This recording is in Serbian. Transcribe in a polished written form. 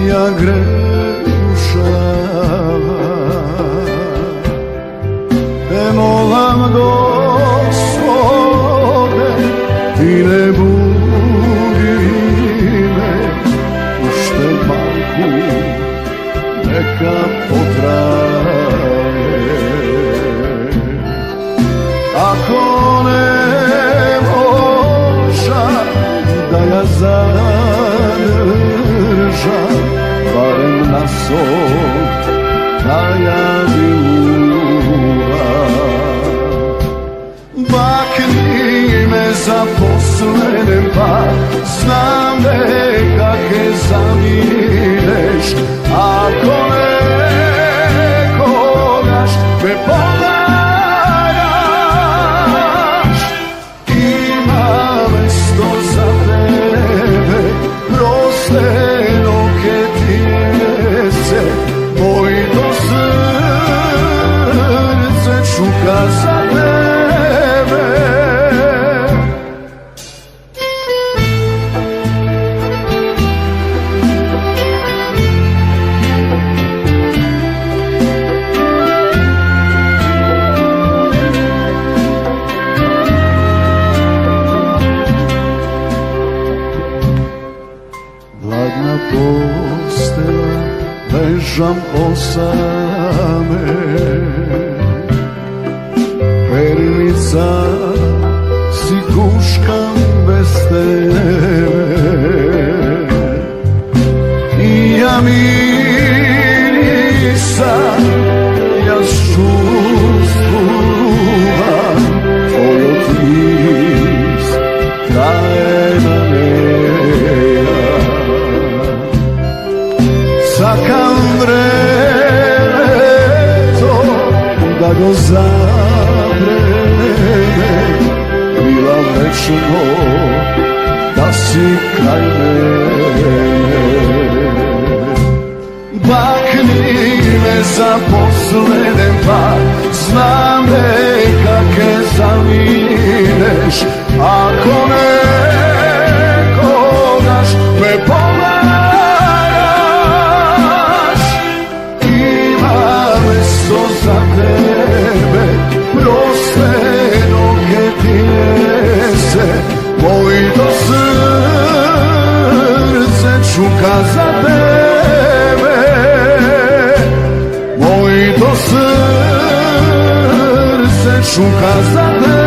ja grešam, te molam Gospode, ti ne budi me, pušte majku, neka potraje. Ako ne možam da ja zadržam, barem na sol da ja biluram. Bakni me zaposlenem, pa znam nekake zamineš. Ako nekogaš me pomagaš, ima mesto za tebe, proste noge ti jese, mojito srce čuka za tebe. Hladna postela, ležam osame, pernica si kuškam bez tebe. I ja mirisam, ja čustvujem tvoj otis traje na meja. Čakam vreme da go zavreme, bila večno da si kraj mene. Bakni me zaposlenem, pa znam nekake zamineš. Ako nekogaš me pomagaš, mesto za tebe, proste noge ti nese, mojito srce čuka za tebe, mojito srce čuka za tebe.